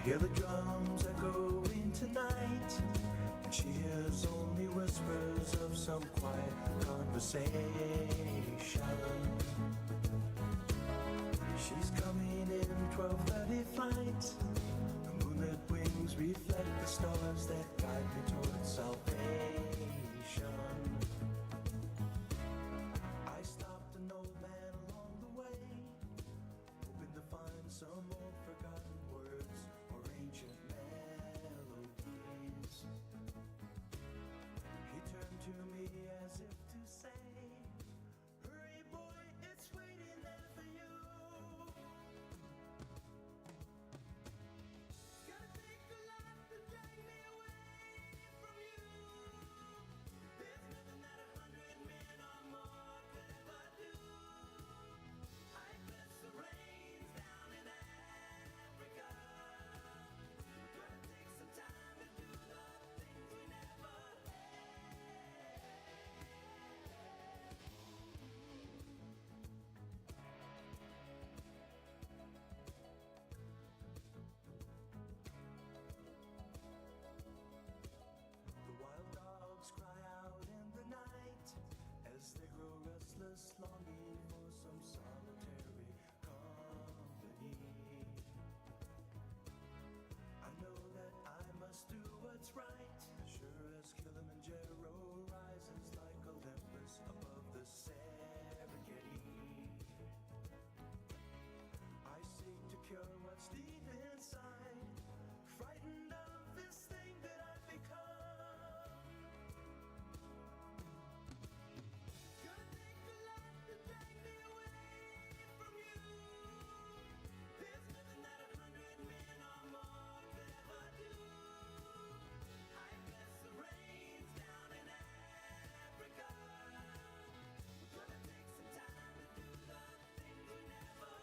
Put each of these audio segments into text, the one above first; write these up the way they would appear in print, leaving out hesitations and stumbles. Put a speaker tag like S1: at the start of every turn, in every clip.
S1: Hear the drums echoing tonight, and she hears only whispers of some quiet conversation. She's coming in 12:30 flight. The moonlit wings reflect the stars that guide me towards salvation. I stopped an old man along the way, hoping to find some old forgotten words or ancient melodies. He turned to me as if to say, "Hurry, boy, it's waiting there for you." It's gonna take a lot to drag me away from you. There's nothing that 100 men or more could ever do. I bless the rains down in Africa. Gonna take some time to do the things we never The wild dogs cry out in the night as they grow restless, longing for some solitary company. I know that I must do what's right, sure as Kilimanjaro rises like Olympus above the Serengeti. I seek to cure what's deep inside, frightened of this thing that I've become. Gonna take a lot to drag me away from you. There's nothing that 100 men or more could ever do. I bless the rains down in Africa. Gonna take some time to do the things we never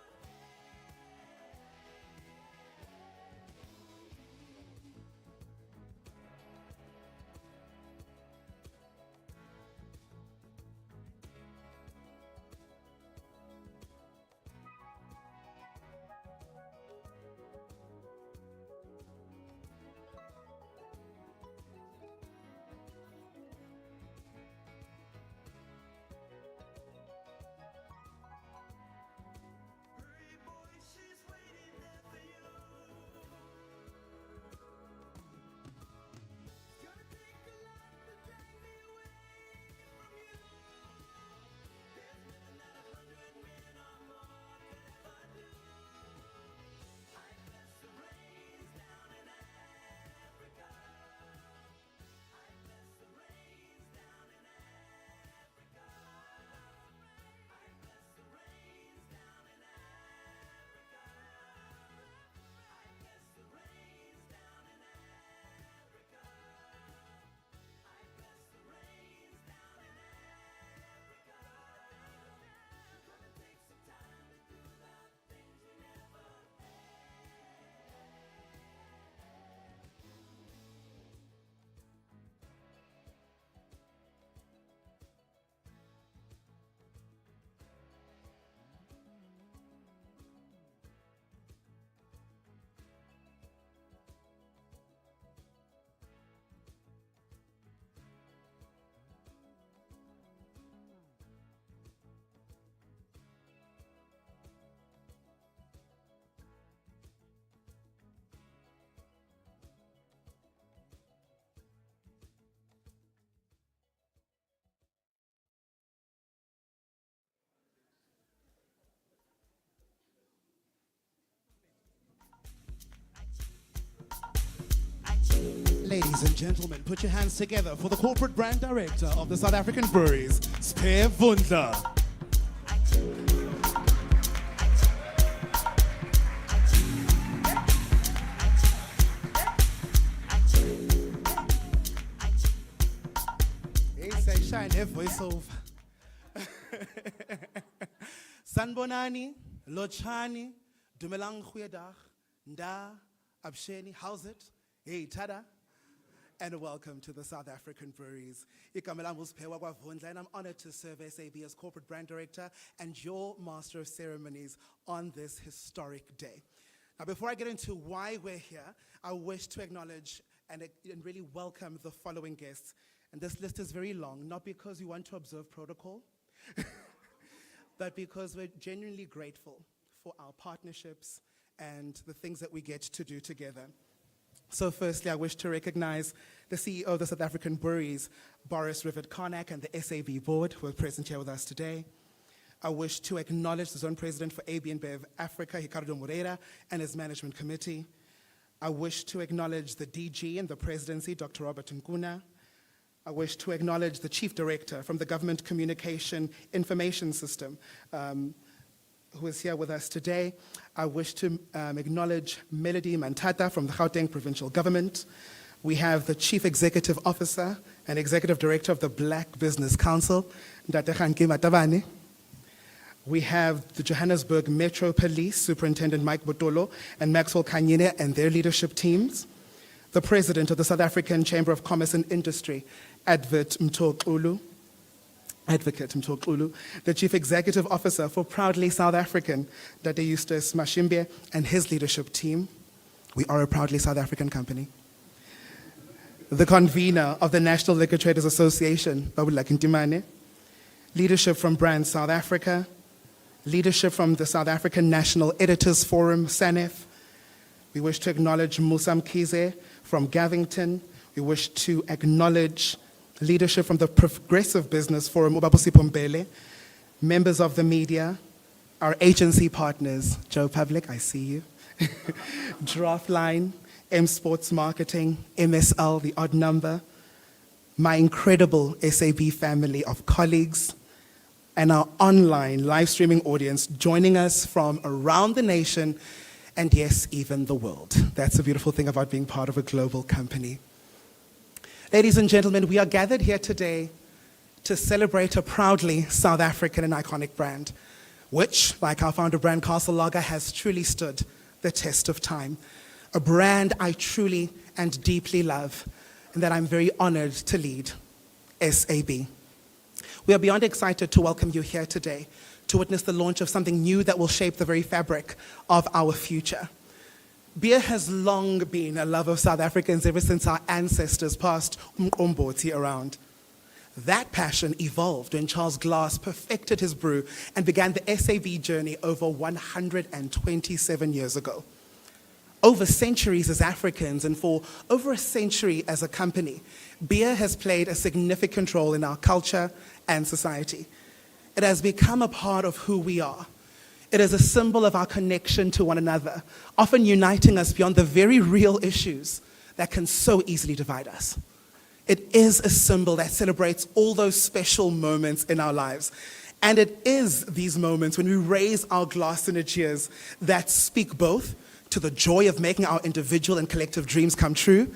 S1: Hurry, boy, she's waiting there for you. It's gonna take a lot to drag me away from you. There's nothing that 100 men or more could ever do. I bless the rains down in Africa. I bless the rains down in Africa. I bless the rains down in Africa. I bless the rains down in Africa. I bless the rains down in Africa. Gonna take some time to do the things we never
S2: Ladies and gentlemen, put your hands together for the corporate brand director of the South African breweries, Speer Vundler. Hey, say shine her voice over. Sanbonani, Lochani, Dumelang Huedag, Nda, Absheni, how's it? Hey, Tada. And welcome to the South African breweries. Igama lami uSiphiwe kwaVundla, and I'm honored to serve SAB as corporate brand director and your master of ceremonies on this historic day. Now, before I get into why we're here, I wish to acknowledge and really welcome the following guests. And this list is very long, not because we want to observe protocol, but because we're genuinely grateful for our partnerships and the things that we get to do together. So firstly, I wish to recognize the CEO of the South African Breweries, Boris Rivet-Karnak, and the SAB board who are present here with us today. I wish to acknowledge the Zone President for AB InBev Africa, Ricardo Moreira, and his management committee. I wish to acknowledge the DG and the presidency, Dr. Robert Nkuna. I wish to acknowledge the Chief Director from the Government Communication Information System, who is here with us today. I wish to acknowledge Melody Mantata from the Gauteng Provincial Government. We have the Chief Executive Officer and Executive Director of the Black Business Council, Ndate Khanki Matabane. We have the Johannesburg Metro Police Superintendent Mike Botolo and Maxwell Kanyine and their leadership teams. The President of the South African Chamber of Commerce and Industry, Advocate Mthokulu, the Chief Executive Officer for Proudly South African, Dade Eustace Mashimbe, and his leadership team. We are a proudly South African company. The convener of the National Liquor Traders Association, Babula Kintimane. Leadership from Brand South Africa. Leadership from the South African National Editors Forum, SANEF. We wish to acknowledge Musa Mkhize from Gavington. We wish to acknowledge leadership from the Progressive Business Forum, Ubabusi Pombele, members of the media, our agency partners, Joe Public, I see you, Draftline, M Sports Marketing, MSL, The Odd Number, my incredible SAB family of colleagues, and our online live streaming audience joining us from around the nation and yes, even the world. That's the beautiful thing about being part of a global company. Ladies and gentlemen, we are gathered here today to celebrate a proudly South African and iconic brand, which, like our founder brand Castle Lager, has truly stood the test of time. A brand I truly and deeply love and that I'm very honored to lead, SAB. We are beyond excited to welcome you here today to witness the launch of something new that will shape the very fabric of our future. Beer has long been a love of South Africans ever since our ancestors passed umqombothi around. That passion evolved when Charles Glass perfected his brew and began the SAB journey over 127 years ago. Over centuries as Africans and for over a century as a company, beer has played a significant role in our culture and society. It has become a part of who we are. It is a symbol of our connection to one another, often uniting us beyond the very real issues that can so easily divide us. It is a symbol that celebrates all those special moments in our lives. And it is these moments when we raise our glass in a cheers that speak both to the joy of making our individual and collective dreams come true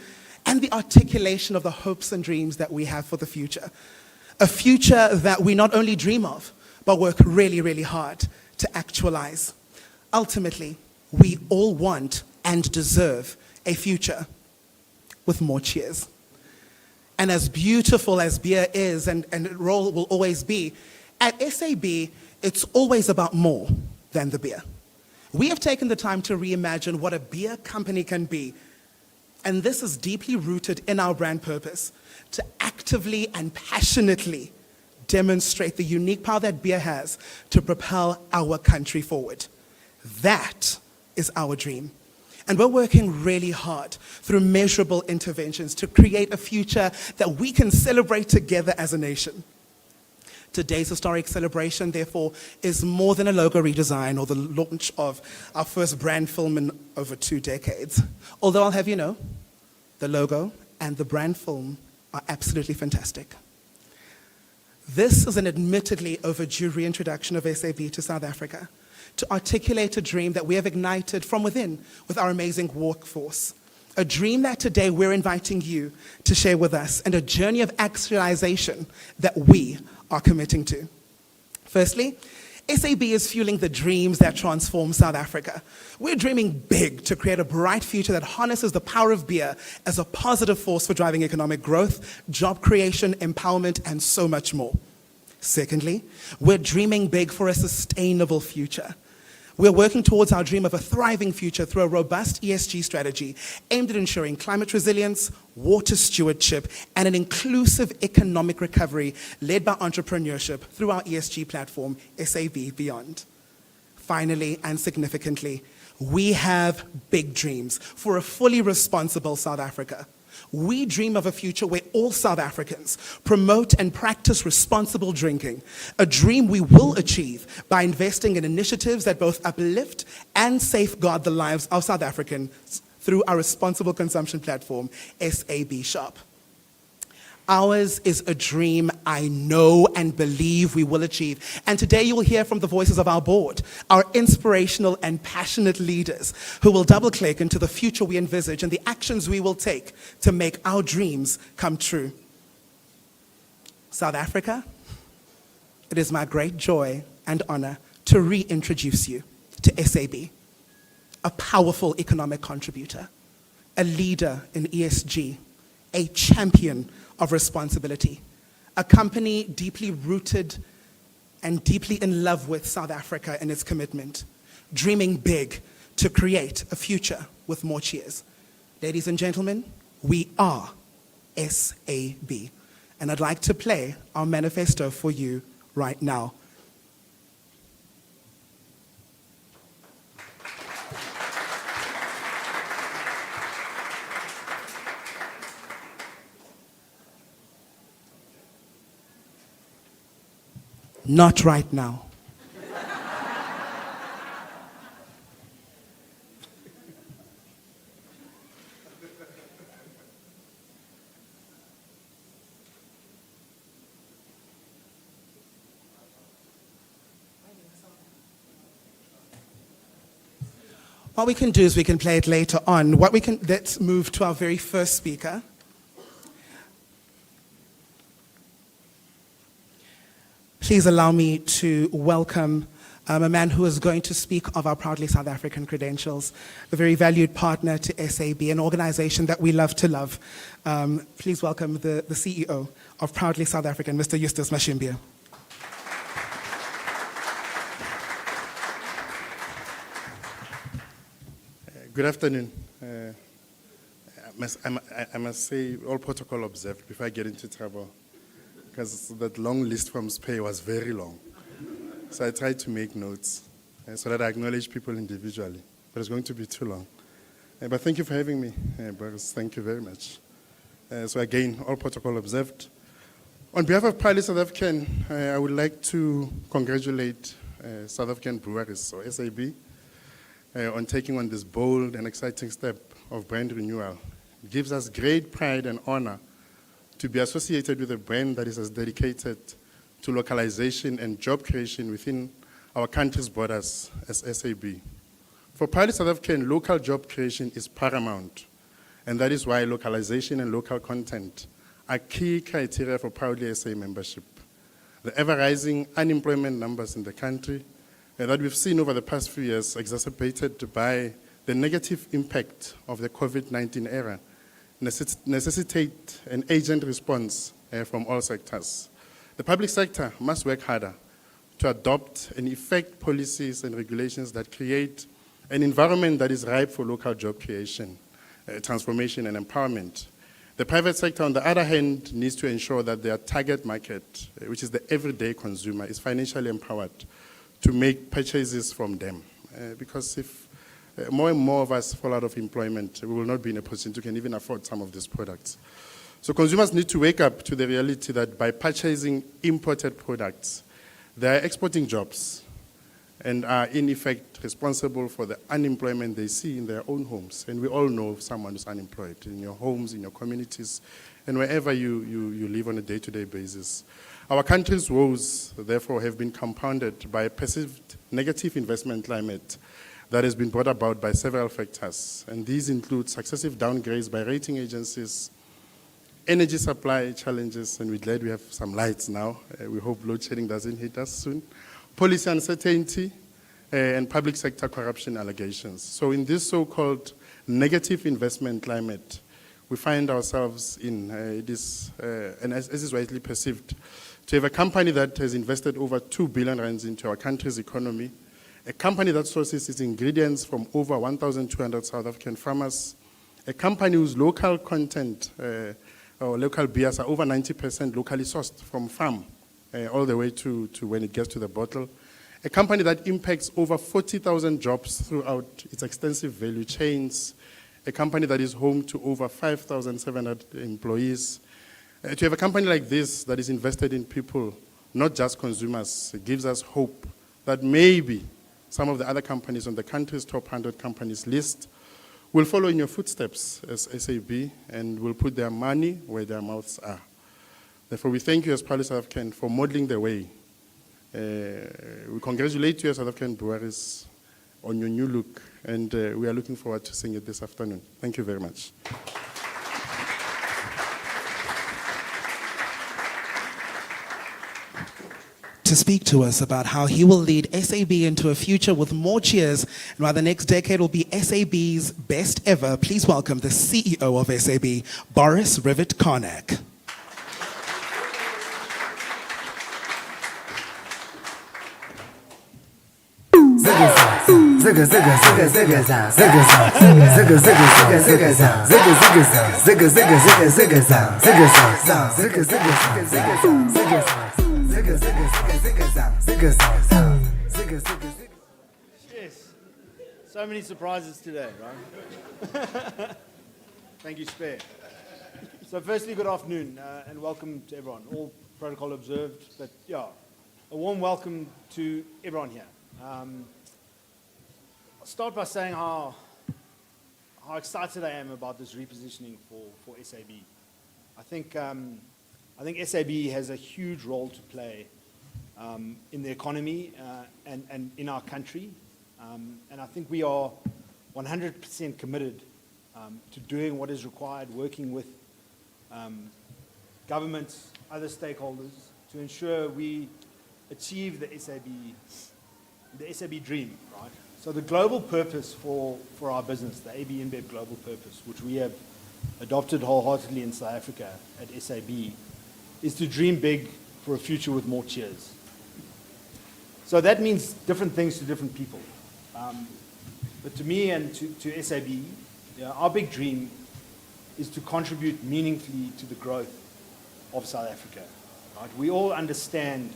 S2: and the articulation of the hopes and dreams that we have for the future. A future that we not only dream of, but work really, really hard to actualize. Ultimately, we all want and deserve a future with more cheers. And as beautiful as beer is and role will always be, at SAB, it's always about more than the beer. We have taken the time to reimagine what a beer company can be. And this is deeply rooted in our brand purpose, to actively and passionately demonstrate the unique power that beer has to propel our country forward. That is our dream. And we're working really hard through measurable interventions to create a future that we can celebrate together as a nation. Today's historic celebration, therefore, is more than a logo redesign or the launch of our first brand film in over 2 decades. Although I'll have you know, the logo and the brand film are absolutely fantastic. This is an admittedly overdue reintroduction of SAB to South Africa to articulate a dream that we have ignited from within with our amazing workforce. A dream that today we're inviting you to share with us, and a journey of actualization that we are committing to. Firstly, SAB is fueling the dreams that transform South Africa. We're dreaming big to create a bright future that harnesses the power of beer as a positive force for driving economic growth, job creation, empowerment, and so much more. Secondly, we're dreaming big for a sustainable future. We're working towards our dream of a thriving future through a robust ESG strategy aimed at ensuring climate resilience, water stewardship, and an inclusive economic recovery led by entrepreneurship through our ESG platform, SAB Beyond. Finally, and significantly, we have big dreams for a fully responsible South Africa. We dream of a future where all South Africans promote and practice responsible drinking, a dream we will achieve by investing in initiatives that both uplift and safeguard the lives of South Africans through our responsible consumption platform, SAB Shop. Ours is a dream I know and believe we will achieve. And today you will hear from the voices of our board, our inspirational and passionate leaders who will double-click into the future we envisage and the actions we will take to make our dreams come true. South Africa, it is my great joy and honor to reintroduce you to SAB, a powerful economic contributor, a leader in ESG, a champion of responsibility, a company deeply rooted and deeply in love with South Africa and its commitment, dreaming big to create a future with more cheers. Ladies and gentlemen, we are SAB, and I'd like to play our manifesto for you right now. Not right now. What we can do is we can play it later on. Let's move to our very first speaker. Please allow me to welcome a man who is going to speak of our proudly South African credentials, a very valued partner to SAB, an organization that we love to love. Please welcome the CEO of Proudly South African, Mr. Eustace Mashimbia.
S3: Good afternoon. I must say, all protocol observed before I get into trouble, because that long list from SPAY was very long. So I tried to make notes so that I acknowledge people individually, but it's going to be too long. But thank you for having me, Boris. Thank you very much. So again, all protocol observed. On behalf of Proudly South African, I would like to congratulate South African Breweries, or SAB, on taking on this bold and exciting step of brand renewal. It gives us great pride and honor to be associated with a brand that is as dedicated to localization and job creation within our country's borders as SAB. For Proudly South African, local job creation is paramount, and that is why localization and local content are key criteria for Proudly SA membership. The ever-rising unemployment numbers in the country that we've seen over the past few years, exacerbated by the negative impact of the COVID-19 era, necessitate an urgent response from all sectors. The public sector must work harder to adopt and effect policies and regulations that create an environment that is ripe for local job creation, transformation, and empowerment. The private sector, on the other hand, needs to ensure that their target market, which is the everyday consumer, is financially empowered to make purchases from them. Because if more and more of us fall out of employment, we will not be in a position to can even afford some of these products. So consumers need to wake up to the reality that by purchasing imported products, they are exporting jobs and are in effect responsible for the unemployment they see in their own homes. And we all know someone who's unemployed in your homes, in your communities, and wherever you live on a day-to-day basis. Our country's woes, therefore, have been compounded by a perceived negative investment climate that has been brought about by several factors. And these include successive downgrades by rating agencies, energy supply challenges, and we're glad we have some lights now. We hope load shedding doesn't hit us soon. Policy uncertainty, and public sector corruption allegations. So in this so-called negative investment climate, we find ourselves in this, and as is widely perceived, to have a company that has invested over 2 billion rands into our country's economy a company that sources its ingredients from over 1,200 South African farmers, a company whose local content or local beers are over 90% locally sourced from farm all the way to when it gets to the bottle, a company that impacts over 40,000 jobs throughout its extensive value chains, a company that is home to over 5,700 employees. To have a company like this that is invested in people, not just consumers, it gives us hope that maybe some of the other companies on the country's top 100 companies list will follow in your footsteps as SAB and will put their money where their mouths are. Therefore, we thank you as Proudly South African for modeling the way. We congratulate you as South African breweries on your new look, and we are looking forward to seeing it this afternoon. Thank you very much.
S2: To speak to us about how he will lead SAB into a future with more cheers, and why the next decade will be SAB's best ever, please welcome the CEO of SAB, Boris Rivet Karnak.
S4: Yes, so many surprises today, right? Thank you, Spare. So firstly, good afternoon and welcome to everyone. All protocol observed, but yeah, a warm welcome to everyone here. I'll start by saying how excited I am about this repositioning for SAB. I think SAB has a huge role to play in the economy and in our country. And I think we are 100% committed to doing what is required, working with governments, other stakeholders, to ensure we achieve the SAB dream, right? So the global purpose for our business, the AB InBev global purpose, which we have adopted wholeheartedly in South Africa at SAB, is to dream big for a future with more cheers. So that means different things to different people. But to me and to SAB, our big dream is to contribute meaningfully to the growth of South Africa. Right? We all understand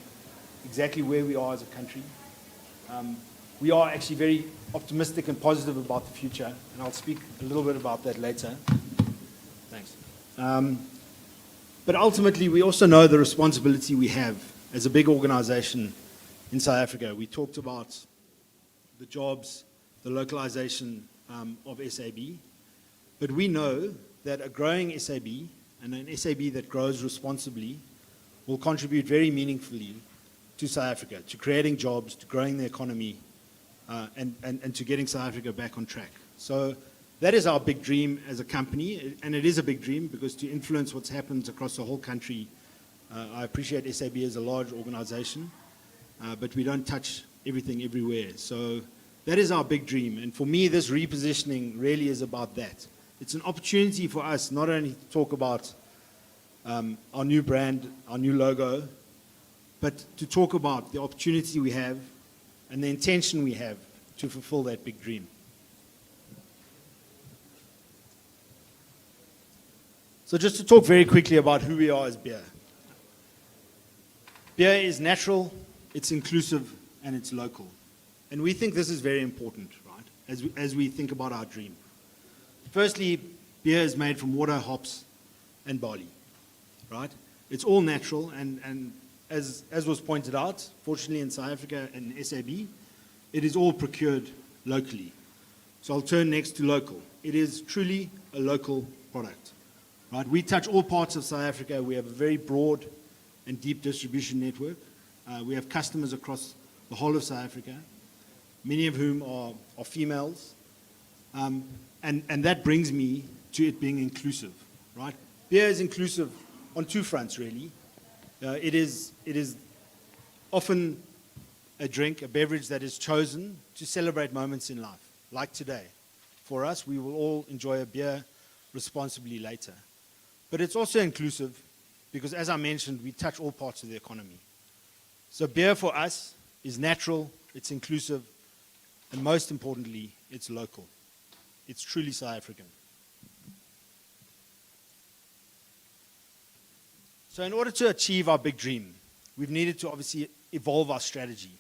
S4: exactly where we are as a country. We are actually very optimistic and positive about the future, and I'll speak a little bit about that later. Thanks. But ultimately, we also know the responsibility we have as a big organization in South Africa. We talked about the jobs, the localization of SAB, but we know that a growing SAB and an SAB that grows responsibly will contribute very meaningfully to South Africa, to creating jobs, to growing the economy, and to getting South Africa back on track. So that is our big dream as a company, and it is a big dream because to influence what happens across the whole country, I appreciate SAB as a large organization, but we don't touch everything everywhere. So that is our big dream, and for me, this repositioning really is about that. It's an opportunity for us not only to talk about our new brand, our new logo, but to talk about the opportunity we have and the intention we have to fulfill that big dream. So just to talk very quickly about who we are as beer. Beer is natural, it's inclusive, and it's local. And we think this is very important, right, as we think about our dream. Firstly, beer is made from water, hops, and barley, right? It's all natural, and as was pointed out, fortunately in South Africa and SAB, it is all procured locally. So I'll turn next to local. It is truly a local product, right? We touch all parts of South Africa. We have a very broad and deep distribution network. We have customers across the whole of South Africa, many of whom are females. And that brings me to it being inclusive, right? Beer is inclusive on two fronts, really. It is often a drink, a beverage that is chosen to celebrate moments in life, like today. For us, we will all enjoy a beer responsibly later. But it's also inclusive because, as I mentioned, we touch all parts of the economy. So beer for us is natural, it's inclusive, and most importantly, it's local. It's truly South African. So in order to achieve our big dream, we've needed to obviously evolve our strategy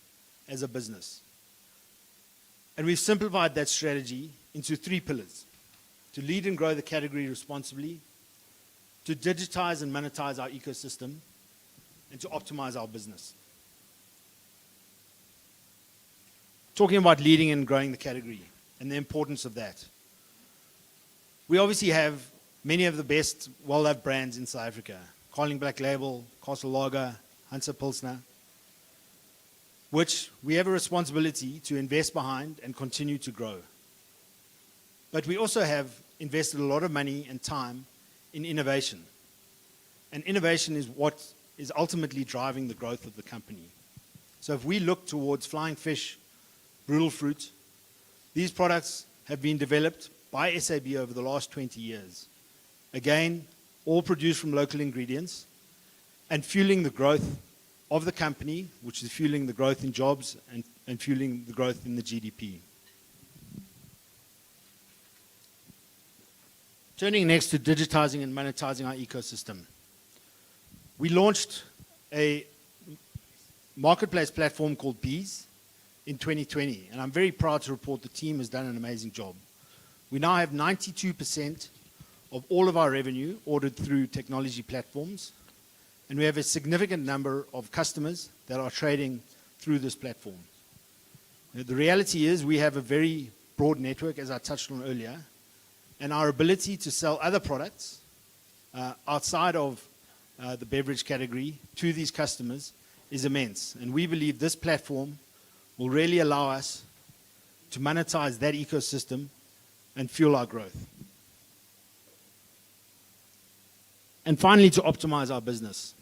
S4: as a business. And we've simplified that strategy into 3 pillars: to lead and grow the category responsibly, to digitize and monetize our ecosystem, and to optimize our business. Talking about leading and growing the category and the importance of that. We obviously have many of the best, well-loved brands in South Africa: Carling Black Label, Castle Lager, Hansa Pilsner, which we have a responsibility to invest behind and continue to grow. But we also have invested a lot of money and time in innovation. And innovation is what is ultimately driving the growth of the company. So if we look towards Flying Fish, Brutal Fruit, these products have been developed by SAB over the last 20 years. Again, all produced from local ingredients and fueling the growth of the company, which is fueling the growth in jobs and fueling the growth in the GDP. Turning next to digitizing and monetizing our ecosystem. We launched a marketplace platform called Bees in 2020, and I'm very proud to report the team has done an amazing job. We now have 92% of all of our revenue ordered through technology platforms, and we have a significant number of customers that are trading through this platform. The reality is we have a very broad network, as I touched on earlier, and our ability to sell other products outside of the beverage category to these customers is immense. And we believe this platform will really allow us to monetize that ecosystem and fuel our growth. And finally, to optimize our business.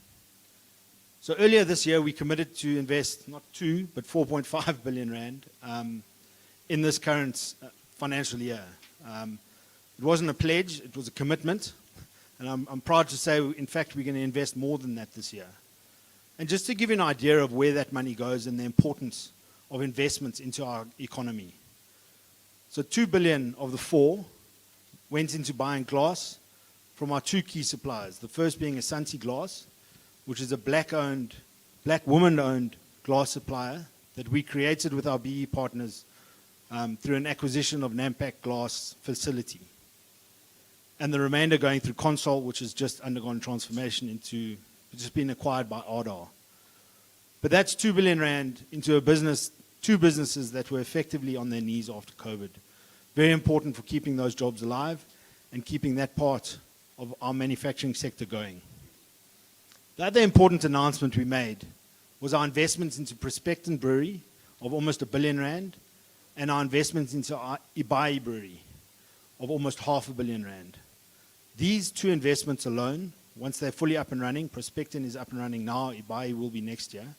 S4: So earlier this year, we committed to invest not 2, but 4.5 billion rand in this current financial year. It wasn't a pledge, it was a commitment. And I'm proud to say, in fact, we're going to invest more than that this year. And just to give you an idea of where that money goes and the importance of investments into our economy. So 2 billion of the 4 went into buying glass from our 2 key suppliers. The first being Asante Glass, which is a black woman-owned glass supplier that we created with our BE partners through an acquisition of Nampak Glass facility. And the remainder going through Consol, which has just undergone transformation into, which has been acquired by Ardar. But that's 2 billion rand into a business, 2 businesses that were effectively on their knees after COVID. Very important for keeping those jobs alive and keeping that part of our manufacturing sector going. The other important announcement we made was our investments into Prospecton Brewery of almost 1 billion rand and our investments into our Ibai Brewery of almost 500 million rand. These 2 investments alone, once they're fully up and running, Prospecton is up and running now, Ibai will be next year,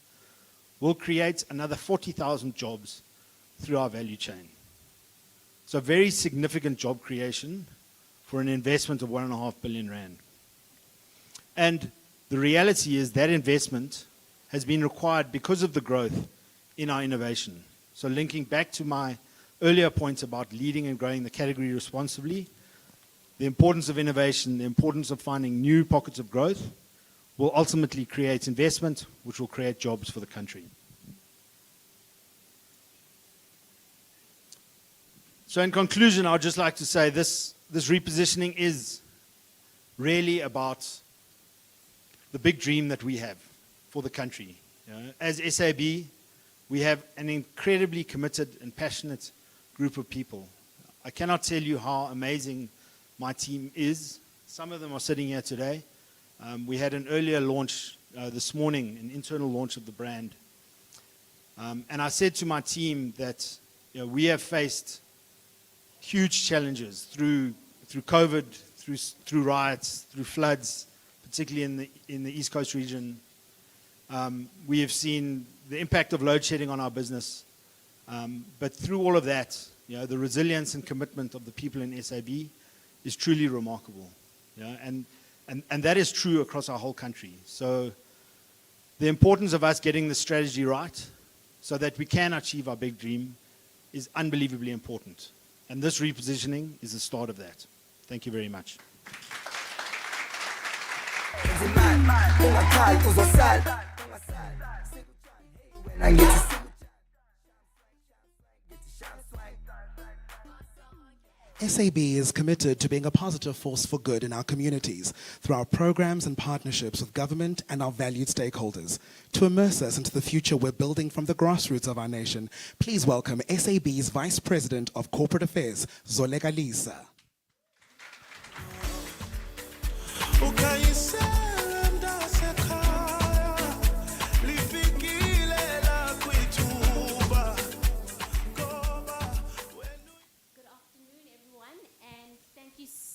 S4: will create another 40,000 jobs through our value chain. So very significant job creation for an investment of 1.5 billion rand. And the reality is that investment has been required because of the growth in our innovation. So linking back to my earlier points about leading and growing the category responsibly, the importance of innovation, the importance of finding new pockets of growth will ultimately create investment, which will create jobs for the country. So in conclusion, I would just like to say this repositioning is really about the big dream that we have for the country. You know, as SAB, we have an incredibly committed and passionate group of people. I cannot tell you how amazing my team is. Some of them are sitting here today. We had an earlier launch this morning, an internal launch of the brand. And I said to my team that we have faced huge challenges through COVID, through riots, through floods, particularly in the East Coast region. We have seen the impact of load shedding on our business. But through all of that, the resilience and commitment of the people in SAB is truly remarkable. And that is true across our whole country. So the importance of us getting the strategy right so that we can achieve our big dream is unbelievably important. And this repositioning is the start of that. Thank you very much.
S2: SAB is committed to being a positive force for good in our communities through our programs and partnerships with government and our valued stakeholders. To immerse us into the future we're building from the grassroots of our nation, please welcome SAB's Vice President of Corporate Affairs, Zoleka Lisa.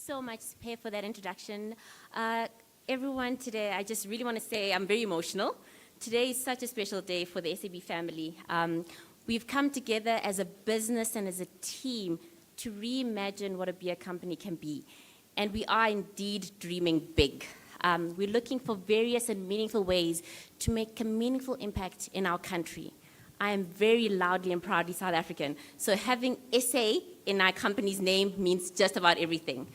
S5: So much, Pay, for that introduction. Everyone today, I just really want to say I'm very emotional. Today is such a special day for the SAB family. We've come together as a business and as a team to reimagine what a beer company can be. And we are indeed dreaming big. We're looking for various and meaningful ways to make a meaningful impact in our country. I am very loudly and proudly South African, so having SA in our company's name means just about everything.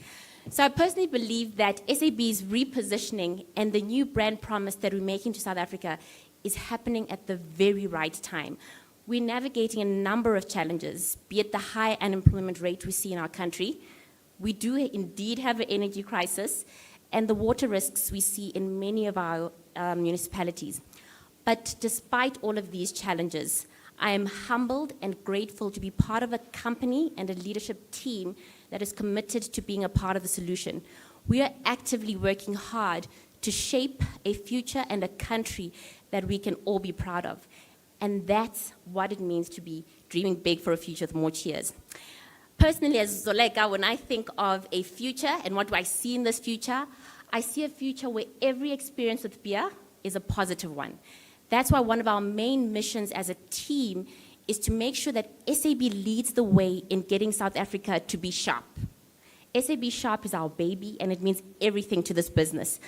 S5: So I personally believe that SAB's repositioning and the new brand promise that we're making to South Africa is happening at the very right time. We're navigating a number of challenges, be it the high unemployment rate we see in our country. We do indeed have an energy crisis and the water risks we see in many of our municipalities. But despite all of these challenges, I am humbled and grateful to be part of a company and a leadership team that is committed to being a part of the solution. We are actively working hard to shape a future and a country that we can all be proud of. And that's what it means to be dreaming big for a future with more cheers. Personally, as Zoleka, when I think of a future and what do I see in this future, I see a future where every experience with beer is a positive one. That's why one of our main missions as a team is to make sure that SAB leads the way in getting South Africa to be sharp. SAB Sharp is our baby, and it means everything to this business.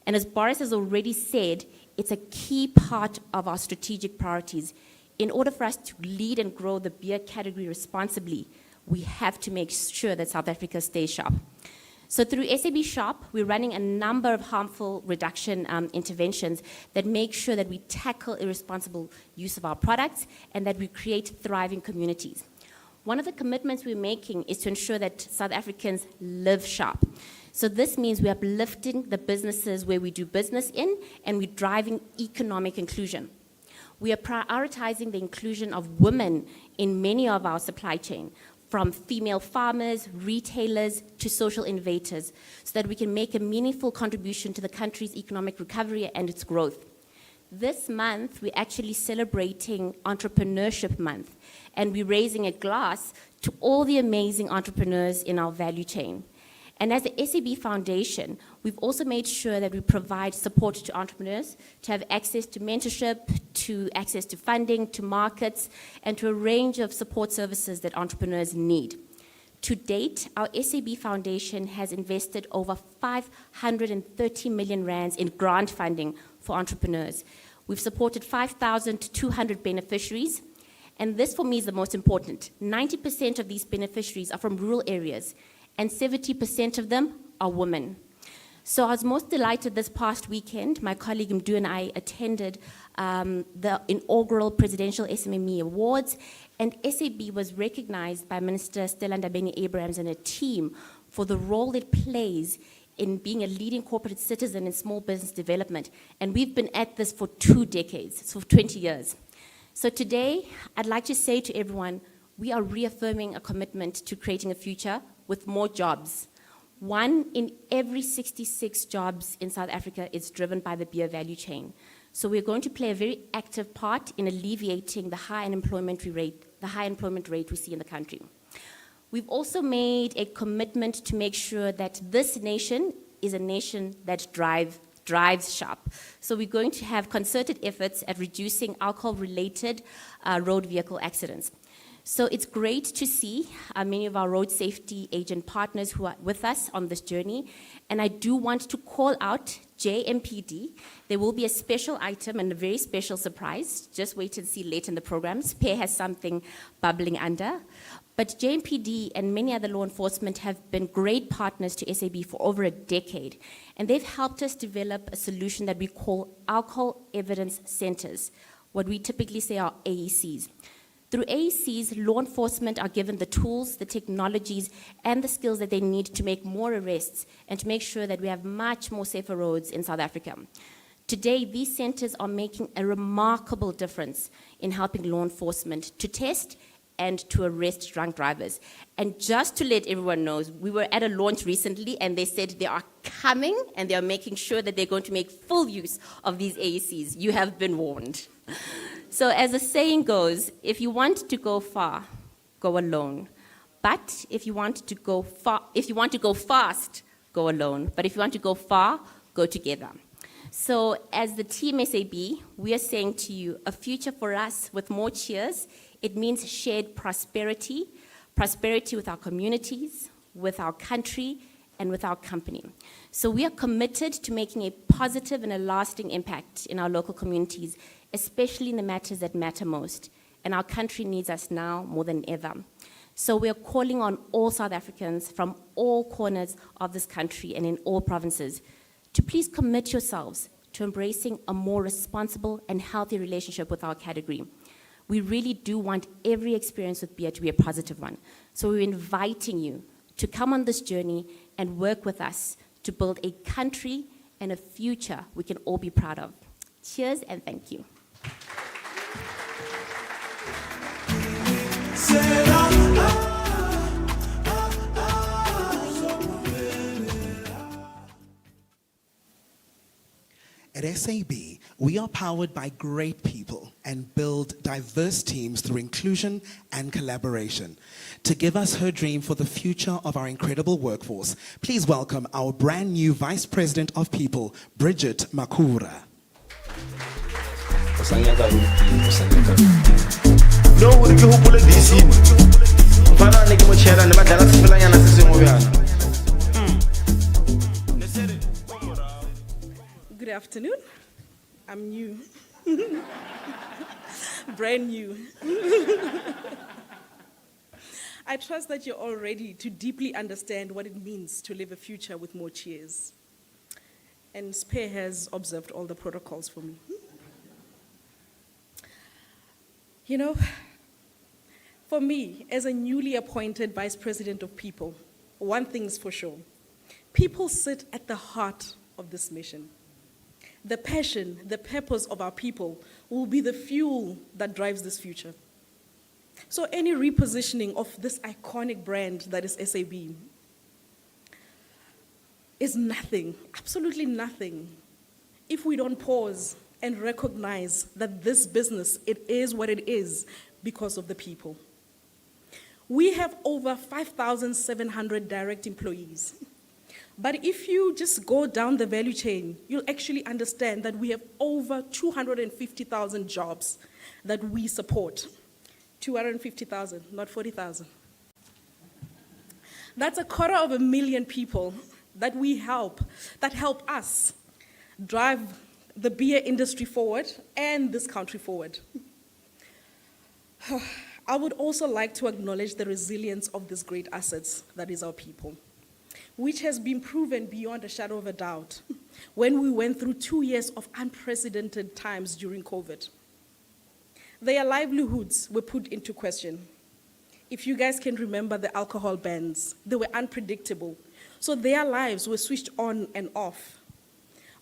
S5: And as Boris has already said, it's a key part of our strategic priorities. In order for us to lead and grow the beer category responsibly, we have to make sure that South Africa stays sharp. So through SAB Sharp, we're running a number of harmful reduction interventions that make sure that we tackle irresponsible use of our products and that we create thriving communities. One of the commitments we're making is to ensure that South Africans live sharp. So this means we're uplifting the businesses where we do business in, and we're driving economic inclusion. We are prioritizing the inclusion of women in many of our supply chain, from female farmers, retailers, to social innovators, so that we can make a meaningful contribution to the country's economic recovery and its growth. This month, we're actually celebrating Entrepreneurship Month, and we're raising a glass to all the amazing entrepreneurs in our value chain. And as the SAB Foundation, we've also made sure that we provide support to entrepreneurs to have access to mentorship, to access to funding, to markets, and to a range of support services that entrepreneurs need. To date, our SAB Foundation has invested over 530 million rands in grant funding for entrepreneurs. We've supported 5,200 beneficiaries, and this for me is the most important. 90% of these beneficiaries are from rural areas, and 70% of them are women. So I was most delighted this past weekend. My colleague Mdu and I attended the inaugural Presidential SMME Awards, and SAB was recognized by Minister Stella Ndabeni-Abrahams and her team for the role it plays in being a leading corporate citizen in small business development. And we've been at this for 2 decades, so for 20 years. So today, I'd like to say to everyone, we are reaffirming a commitment to creating a future with more jobs. 1 in every 66 jobs in South Africa is driven by the beer value chain. So we're going to play a very active part in alleviating the high unemployment rate we see in the country. We've also made a commitment to make sure that this nation is a nation that drives sharp. So we're going to have concerted efforts at reducing alcohol-related road vehicle accidents. So it's great to see many of our road safety agent partners who are with us on this journey. And I do want to call out JMPD. There will be a special item and a very special surprise. Just wait and see later in the program. SPARE has something bubbling under. But JMPD and many other law enforcement have been great partners to SAB for over a decade. And they've helped us develop a solution that we call alcohol evidence centers, what we typically say are AECs. Through AECs, law enforcement are given the tools, the technologies, and the skills that they need to make more arrests and to make sure that we have much more safer roads in South Africa. Today, these centers are making a remarkable difference in helping law enforcement to test and to arrest drunk drivers. And just to let everyone know, we were at a launch recently and they said they are coming and they are making sure that they're going to make full use of these AECs. You have been warned. So as the saying goes, if you want to go far, go alone. But if you want to go fast, go alone. But if you want to go far, go together. So as the team SAB, we are saying to you, a future for us with more cheers. It means shared prosperity, prosperity with our communities, with our country, and with our company. So we are committed to making a positive and a lasting impact in our local communities, especially in the matters that matter most. And our country needs us now more than ever. So we are calling on all South Africans from all corners of this country and in all provinces to please commit yourselves to embracing a more responsible and healthy relationship with our category. We really do want every experience with beer to be a positive one. So we're inviting you to come on this journey and work with us to build a country and a future we can all be proud of. Cheers and thank you.
S2: At SAB, we are powered by great people and build diverse teams through inclusion and collaboration. To give us her dream for the future of our incredible workforce, please welcome our brand new Vice President of People, Bridget Makura.
S6: Good afternoon. I'm new. Brand new. I trust that you're all ready to deeply understand what it means to live a future with more cheers. And SPARE has observed all the protocols for me. You know, for me, as a newly appointed Vice President of People, one thing's for sure. People sit at the heart of this mission. The passion, the purpose of our people will be the fuel that drives this future. So any repositioning of this iconic brand that is SAB is nothing, absolutely nothing, if we don't pause and recognize that this business, it is what it is because of the people. We have over 5,700 direct employees. But if you just go down the value chain, you'll actually understand that we have over 250,000 jobs that we support. 250,000, not 40,000. That's 250,000 people that we help, that help us drive the beer industry forward and this country forward. I would also like to acknowledge the resilience of these great assets that is our people, which has been proven beyond a shadow of a doubt when we went through 2 years of unprecedented times during COVID. Their livelihoods were put into question. If you guys can remember the alcohol bans, they were unpredictable. So their lives were switched on and off.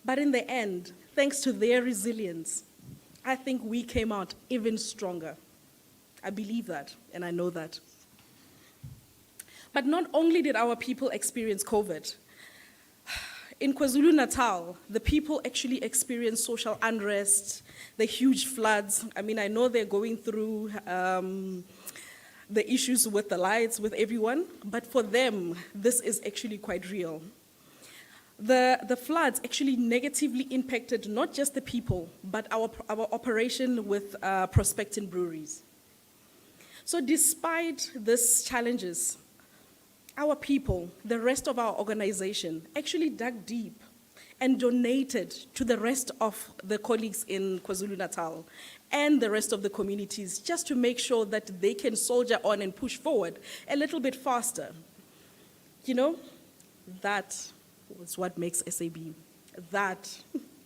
S6: But in the end, thanks to their resilience, I think we came out even stronger. I believe that, and I know that. But not only did our people experience COVID, in KwaZulu-Natal, the people actually experienced social unrest, the huge floods. I mean, I know they're going through the issues with the lights, with everyone, but for them, this is actually quite real. The floods actually negatively impacted not just the people, but our operation with prospecting breweries. So despite these challenges, our people, the rest of our organization, actually dug deep and donated to the rest of the colleagues in KwaZulu-Natal and the rest of the communities just to make sure that they can soldier on and push forward a little bit faster. You know, that was what makes SAB. That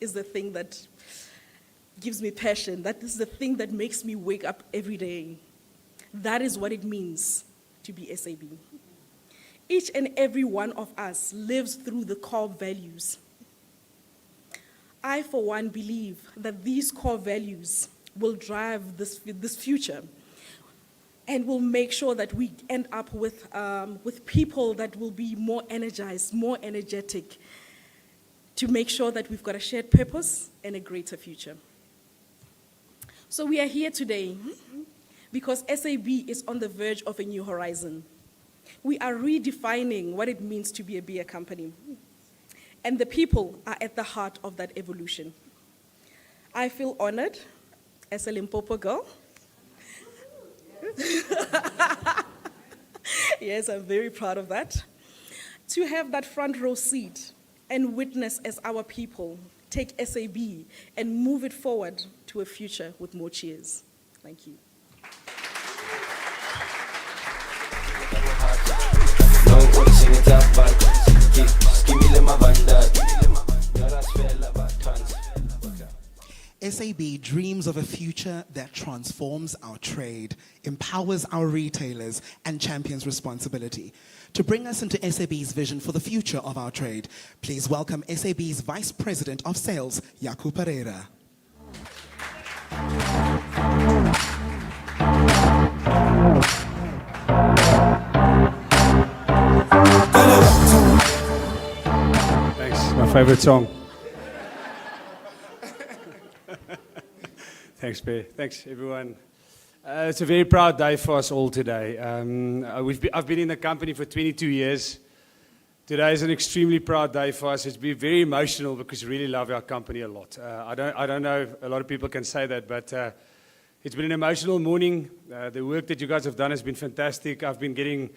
S6: is the thing that gives me passion. That is the thing that makes me wake up every day. That is what it means to be SAB. Each and every one of us lives through the core values. I, for one, believe that these core values will drive this future and will make sure that we end up with people that will be more energized, more energetic, to make sure that we've got a shared purpose and a greater future. So we are here today because SAB is on the verge of a new horizon. We are redefining what it means to be a beer company. And the people are at the heart of that evolution. I feel honored as a Limpopo girl. Yes, I'm very proud of that. To have that front row seat and witness as our people take SAB and move it forward to a future with more cheers. Thank you.
S2: SAB dreams of a future that transforms our trade, empowers our retailers, and champions responsibility. To bring us into SAB's vision for the future of our trade, please welcome SAB's Vice President of Sales, Yaku Pereira.
S7: Thanks, my favorite song. Thanks, Bear. Thanks, everyone. It's a very proud day for us all today. I've been in the company for 22 years. Today is an extremely proud day for us. It's been very emotional because we really love our company a lot. I don't know if a lot of people can say that, but it's been an emotional morning. The work that you guys have done has been fantastic. I've been getting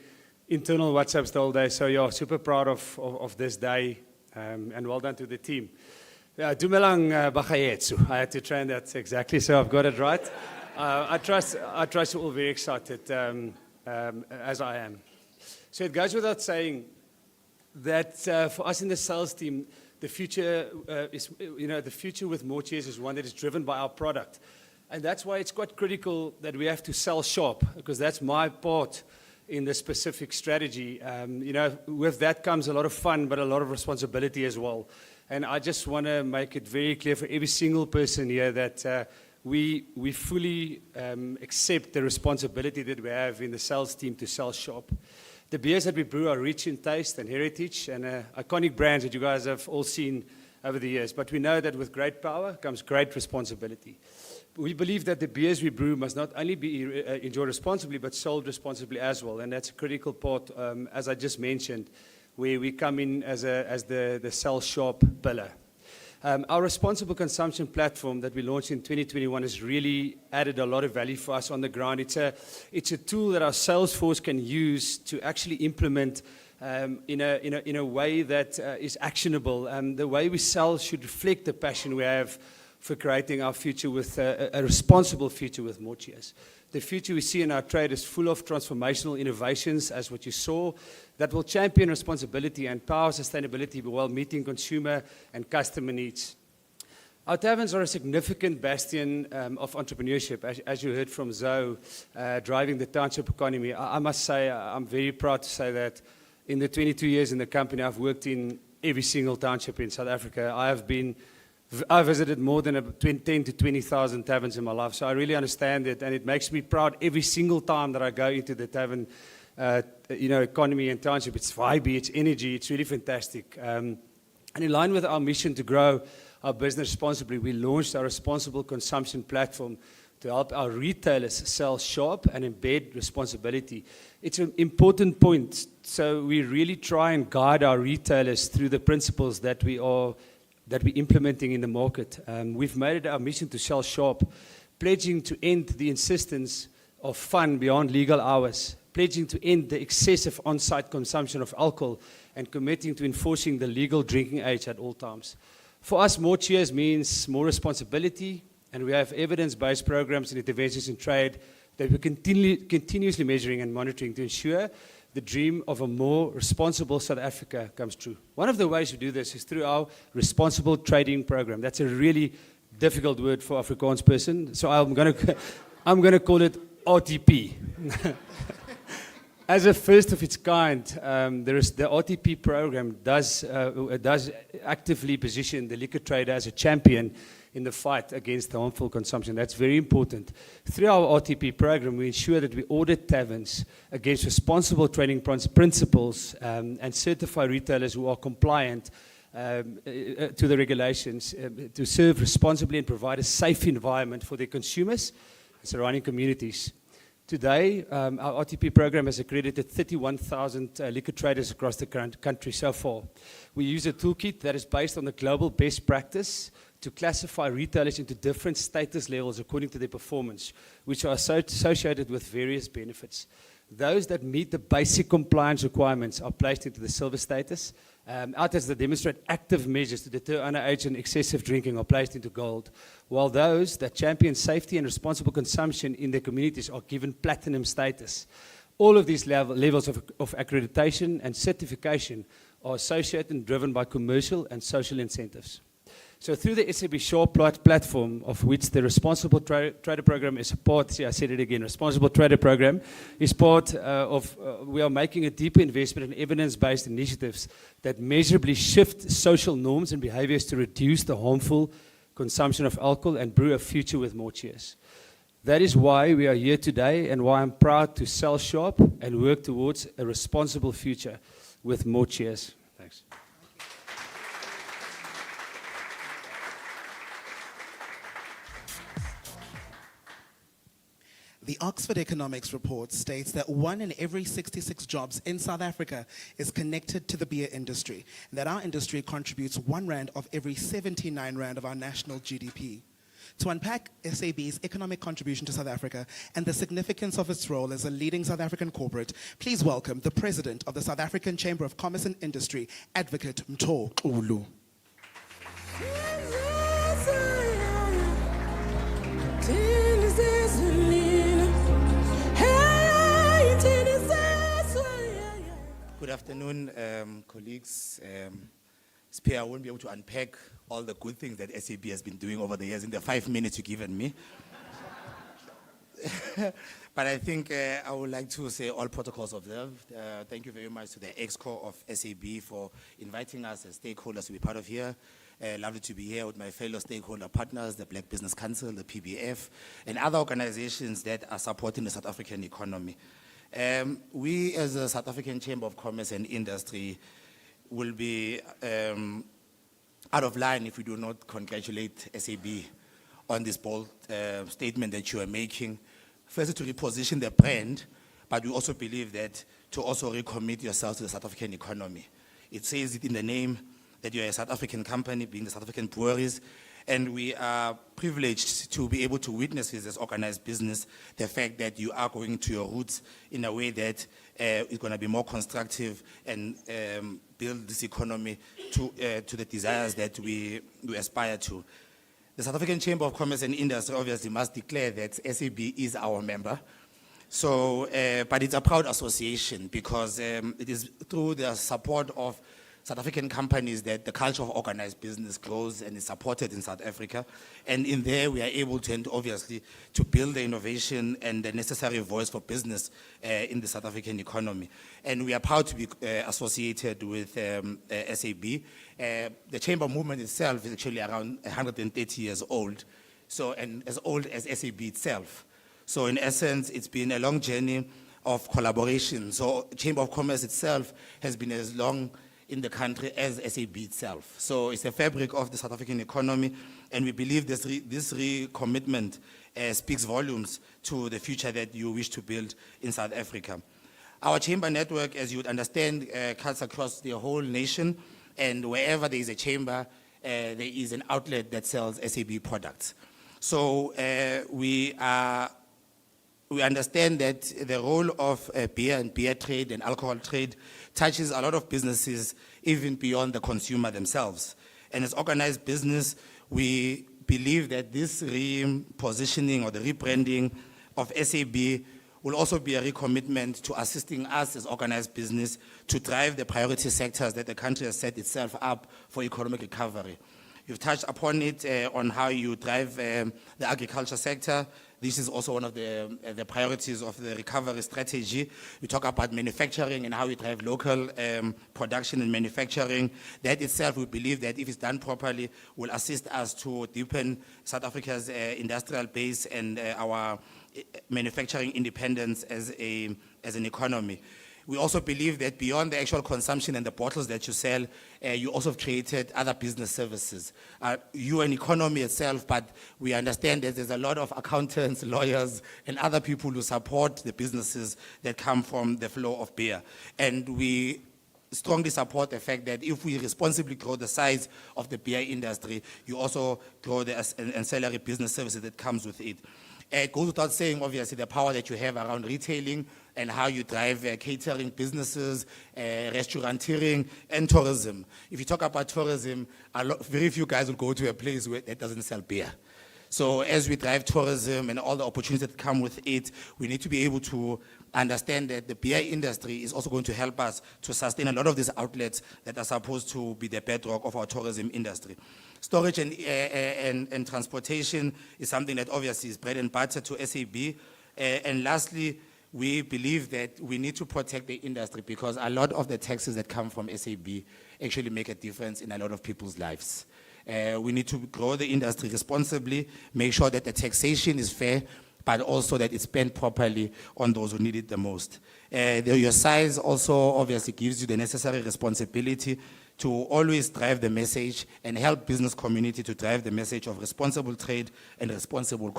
S7: internal WhatsApps the whole day, so yeah, super proud of this day, and well done to the team. Dumelang Bachayetsu. I had to train that exactly, so I've got it right. I trust you're all very excited, as I am. So it goes without saying that for us in the sales team, the future the future with More Cheers is one that is driven by our product, and that's why it's quite critical that we have to sell sharp, because that's my part in the specific strategy. With that comes a lot of fun, but a lot of responsibility as well. And I just want to make it very clear for every single person here that we fully accept the responsibility that we have in the sales team to sell sharp. The beers that we brew are rich in taste and heritage and iconic brands that you guys have all seen over the years. But we know that with great power comes great responsibility. We believe that the beers we brew must not only be enjoyed responsibly, but sold responsibly as well. And that's a critical part, as I just mentioned, where we come in as the sell sharp pillar. Our responsible consumption platform that we launched in 2021 has really added a lot of value for us on the ground. It's a tool that our sales force can use to actually implement in a way that is actionable. The way we sell should reflect the passion we have for creating our future with a responsible future with More Cheers. The future we see in our trade is full of transformational innovations, as what you saw, that will champion responsibility and power sustainability while meeting consumer and customer needs. Our taverns are a significant bastion of entrepreneurship, as you heard from Zoe, driving the township economy. I must say, I'm very proud to say that in the 22 years in the company, I've worked in every single township in South Africa. I visited more than 10 to 20,000 taverns in my life, so I really understand it, and it makes me proud every single time that I go into the tavern, economy and township. It's vibey, it's energy, it's really fantastic. And in line with our mission to grow our business responsibly, we launched our responsible consumption platform to help our retailers sell sharp and embed responsibility. It's an important point, so we really try and guide our retailers through the principles that we're implementing in the market. We've made it our mission to sell sharp, pledging to end the insistence of fun beyond legal hours, pledging to end the excessive on-site consumption of alcohol, and committing to enforcing the legal drinking age at all times. For us, more cheers means more responsibility, and we have evidence-based programs and interventions in trade that we're continuously measuring and monitoring to ensure the dream of a more responsible South Africa comes true. One of the ways we do this is through our responsible trading program. That's a really difficult word for Afrikaans person, so I'm going to call it RTP. As a first of its kind, the RTP program does actively position the liquor trader as a champion in the fight against harmful consumption. That's very important. Through our RTP program, we ensure that we audit taverns against responsible trading principles and certify retailers who are compliant to the regulations to serve responsibly and provide a safe environment for their consumers and surrounding communities. Today, our RTP program has accredited 31,000 liquor traders across the country so far. We use a toolkit that is based on the global best practice to classify retailers into different status levels according to their performance, which are associated with various benefits. Those that meet the basic compliance requirements are placed into the silver status. Others that demonstrate active measures to deter underage and excessive drinking are placed into gold, while those that champion safety and responsible consumption in their communities are given platinum status. All of these levels of accreditation and certification are associated and driven by commercial and social incentives. So through the SAB Sharp platform, of which the Responsible Trader Program is a part, see I said it again, Responsible Trader Program is part we are making a deeper investment in evidence-based initiatives that measurably shift social norms and behaviors to reduce the harmful consumption of alcohol and brew a future with more cheers. That is why we are here today and why I'm proud to sell Sharp and work towards a responsible future with more cheers. Thanks.
S2: The Oxford Economics report states that 1 in every 66 jobs in South Africa is connected to the beer industry, and that our industry contributes 1 rand of every 79 rand of our national GDP. To unpack SAB's economic contribution to South Africa and the significance of its role as a leading South African corporate, please welcome the President of the South African Chamber of Commerce and Industry, Advocate Mtho Ulu.
S8: Good afternoon, colleagues. Spear, I won't be able to unpack all the good things that SAB has been doing over the years in the 5 minutes you've given me. But I think I would like to say all protocols observed. Thank you very much to the ExCo of SAB for inviting us as stakeholders to be part of here. Lovely to be here with my fellow stakeholder partners, the Black Business Council, the PBF, and other organizations that are supporting the South African economy. We, as a South African Chamber of Commerce and Industry, will be out of line if we do not congratulate SAB on this bold statement that you are making. First, to reposition the brand, but we also believe that to also recommit yourselves to the South African economy. It says it in the name that you're a South African company, being the South African breweries, and we are privileged to be able to witness this as organized business, the fact that you are going to your roots in a way that is going to be more constructive and build this economy to the desires that we aspire to. The South African Chamber of Commerce and Industry obviously must declare that SAB is our member. So, but it's a proud association because it is through the support of South African companies that the culture of organized business grows and is supported in South Africa. And in there, we are able to, and obviously, to build the innovation and the necessary voice for business in the South African economy. And we are proud to be associated with SAB. The chamber movement itself is actually around 130 years old, so, and as old as SAB itself. So in essence, it's been a long journey of collaboration. So Chamber of Commerce itself has been as long in the country as SAB itself. So it's a fabric of the South African economy, and we believe this recommitment speaks volumes to the future that you wish to build in South Africa. Our chamber network, as you would understand, cuts across the whole nation, and wherever there is a chamber, there is an outlet that sells SAB products. So we are we understand that the role of beer and beer trade and alcohol trade touches a lot of businesses, even beyond the consumer themselves. And as organized business, we believe that this repositioning or the rebranding of SAB will also be a recommitment to assisting us as organized business to drive the priority sectors that the country has set itself up for economic recovery. You've touched upon it on how you drive the agriculture sector. This is also one of the priorities of the recovery strategy. We talk about manufacturing and how we drive local production and manufacturing. That itself, we believe that if it's done properly, will assist us to deepen South Africa's industrial base and our manufacturing independence as an economy. We also believe that beyond the actual consumption and the bottles that you sell, you also have created other business services. You're an economy itself, but we understand that there's a lot of accountants, lawyers, and other people who support the businesses that come from the flow of beer. And we strongly support the fact that if we responsibly grow the size of the beer industry, you also grow the ancillary business services that comes with it. It goes without saying, obviously, the power that you have around retailing and how you drive catering businesses, restauranteering, and tourism. If you talk about tourism, very few guys will go to a place that doesn't sell beer. So as we drive tourism and all the opportunities that come with it, we need to be able to understand that the beer industry is also going to help us to sustain a lot of these outlets that are supposed to be the bedrock of our tourism industry. Storage and transportation is something that obviously is bread and butter to SAB. And lastly, we believe that we need to protect the industry because a lot of the taxes that come from SAB actually make a difference in a lot of people's lives. We need to grow the industry responsibly, make sure that the taxation is fair, but also that it's spent properly on those who need it the most. Your size also obviously gives you the necessary responsibility to always drive the message and help business community to drive the message of responsible trade and responsible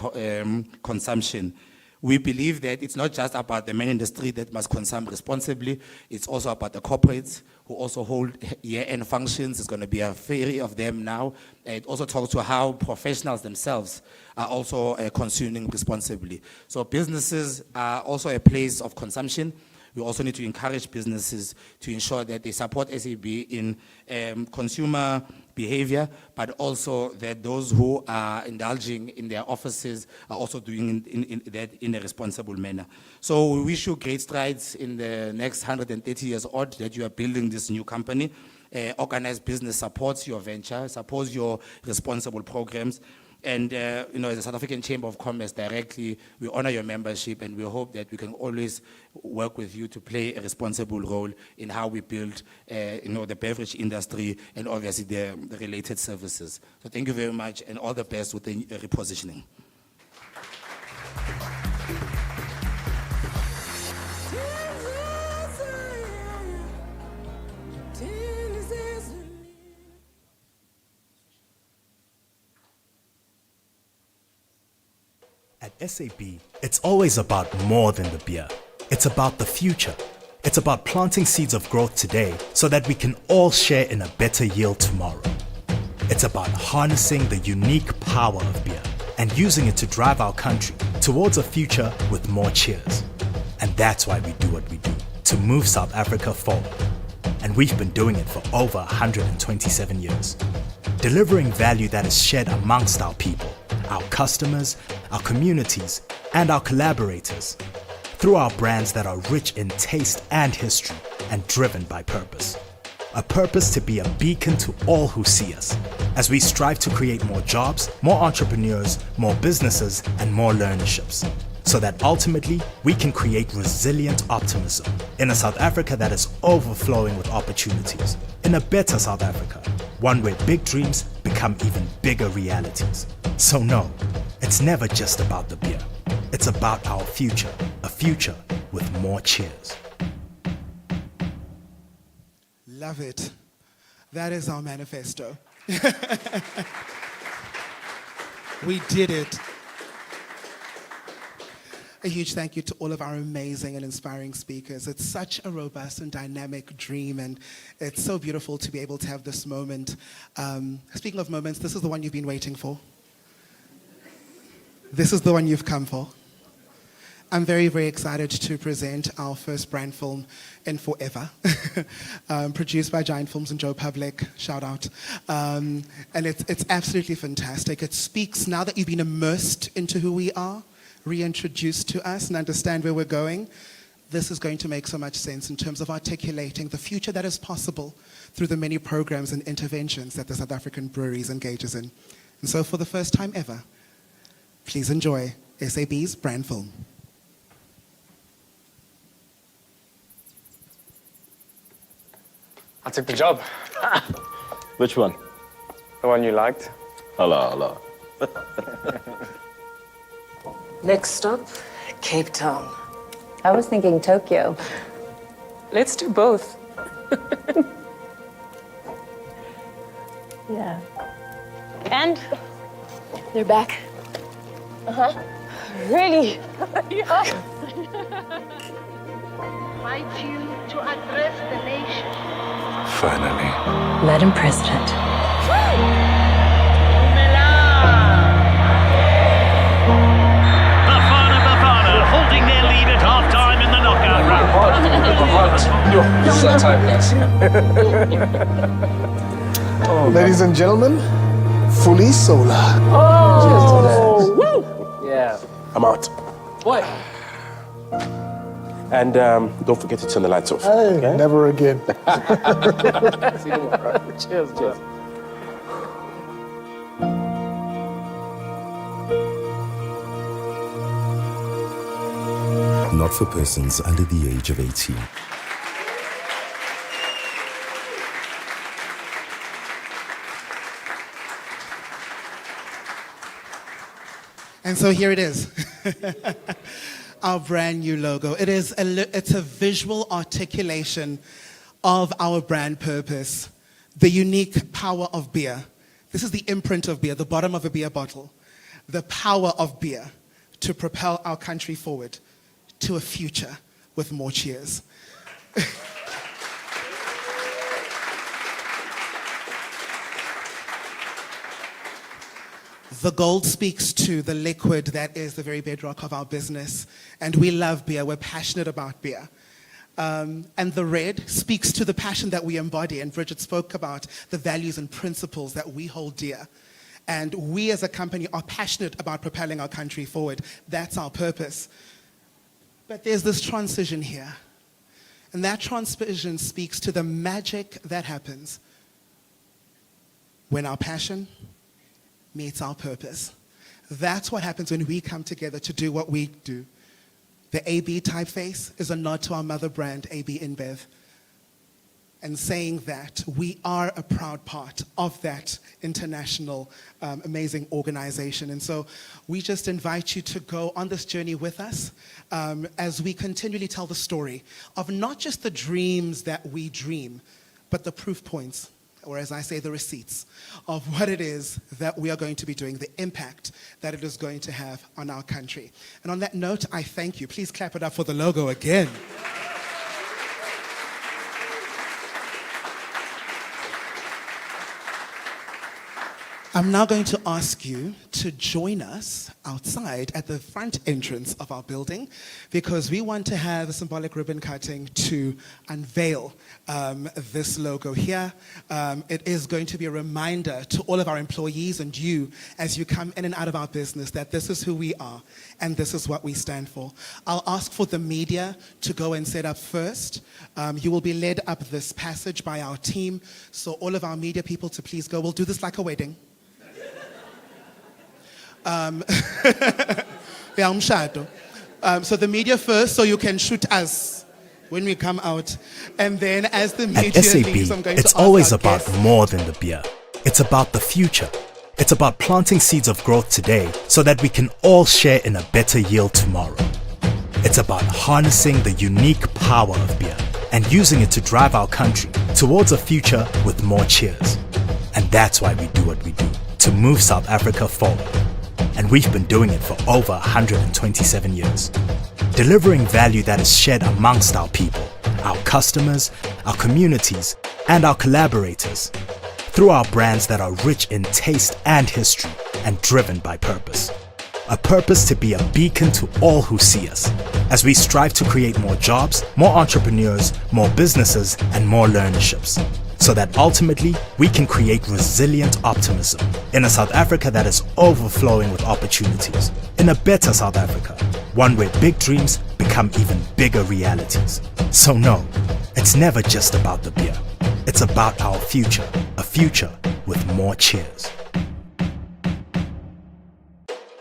S8: consumption. We believe that it's not just about the men in the street that must consume responsibly, it's also about the corporates who also hold year-end functions. There's going to be a ferry of them now. It also talks to how professionals themselves are also consuming responsibly. So businesses are also a place of consumption. We also need to encourage businesses to ensure that they support SAB in consumer behavior, but also that those who are indulging in their offices are also doing that in a responsible manner. So we wish you great strides in the next 130 years odd that you are building this new company. Organized business supports your venture, supports your responsible programs. And, as the South African Chamber of Commerce directly, we honor your membership and we hope that we can always work with you to play a responsible role in how we build, the beverage industry and obviously the related services. So thank you very much and all the best with the repositioning.
S9: At SAB, it's always about more than the beer. It's about the future. It's about planting seeds of growth today so that we can all share in a better yield tomorrow. It's about harnessing the unique power of beer and using it to drive our country towards a future with more cheers. And that's why we do what we do, to move South Africa forward. And we've been doing it for over 127 years, delivering value that is shared amongst our people, our customers, our communities, and our collaborators, through our brands that are rich in taste and history and driven by purpose. A purpose to be a beacon to all who see us, as we strive to create more jobs, more entrepreneurs, more businesses, and more learnerships, so that ultimately we can create resilient optimism in a South Africa that is overflowing with opportunities, in a better South Africa, one where big dreams become even bigger realities. So no, it's never just about the beer. It's about our future, a future with more cheers.
S2: Love it. That is our manifesto. We did it. A huge thank you to all of our amazing and inspiring speakers. It's such a robust and dynamic dream, and it's so beautiful to be able to have this moment. Speaking of moments, this is the one you've been waiting for. This is the one you've come for. I'm very, very excited to present our first brand film in forever, produced by Giant Films and Joe Public, shout out. And it's absolutely fantastic. It speaks, now that you've been immersed into who we are, reintroduced to us and understand where we're going, this is going to make so much sense in terms of articulating the future that is possible through the many programs and interventions that the South African breweries engages in. And so for the first time ever, please enjoy SAB's brand film.
S10: I took the job.
S11: Which one?
S10: The one you liked.
S11: Hello.
S12: Next stop, Cape Town.
S13: I was thinking Tokyo.
S12: Let's do both.
S13: Yeah.
S12: And they're back. Really? Yeah.
S14: Invite you to address the nation.
S11: Finally.
S12: Madam President.
S1: Bafana holding their lead at half-time in the knockout round.
S15: Ladies and gentlemen, fully solar.
S12: Oh! Woo!
S10: Yeah.
S15: I'm out.
S12: What?
S11: And don't forget to turn the lights off.
S15: Hey,
S11: okay?
S15: never again.
S10: See you tomorrow. Cheers.
S9: Not for persons under the age of 18.
S2: And so here it is, our brand new logo. It's a visual articulation of our brand purpose, the unique power of beer. This is the imprint of beer, the bottom of a beer bottle, the power of beer to propel our country forward to a future with more cheers. The gold speaks to the liquid that is the very bedrock of our business. And we love beer. We're passionate about beer. And the red speaks to the passion that we embody. And Bridget spoke about the values and principles that we hold dear. And we as a company are passionate about propelling our country forward. That's our purpose. But there's this transition here. And that transition speaks to the magic that happens when our passion meets our purpose. That's what happens when we come together to do what we do. The AB typeface is a nod to our mother brand, AB InBev, and saying that we are a proud part of that international amazing organization. And so we just invite you to go on this journey with us as we continually tell the story of not just the dreams that we dream, but the proof points, or as I say, the receipts of what it is that we are going to be doing, the impact that it is going to have on our country. And on that note, I thank you. Please clap it up for the logo again. I'm now going to ask you to join us outside at the front entrance of our building because we want to have a symbolic ribbon cutting to unveil this logo here. It is going to be a reminder to all of our employees and you as you come in and out of our business that this is who we are and this is what we stand for. I'll ask for the media to go and set up first. You will be led up this passage by our team. So all of our media people to please go. We'll do this like a wedding. So the media first, so you can shoot us when we come out. And then as the media
S9: At SAB,
S2: leaves, I'm going
S9: it's
S2: to ask
S9: always
S2: our
S9: about
S2: guests.
S9: more than the beer. It's about the future. It's about planting seeds of growth today so that we can all share in a better yield tomorrow. It's about harnessing the unique power of beer and using it to drive our country towards a future with more cheers. And that's why we do what we do, to move South Africa forward. And we've been doing it for over 127 years. Delivering value that is shared amongst our people, our customers, our communities, and our collaborators. Through our brands that are rich in taste and history and driven by purpose. A purpose to be a beacon to all who see us, as we strive to create more jobs, more entrepreneurs, more businesses, and more learnerships, so that ultimately we can create resilient optimism in a South Africa that is overflowing with opportunities, in a better South Africa, one where big dreams become even bigger realities. So no, it's never just about the beer. It's about our future, a future with more cheers.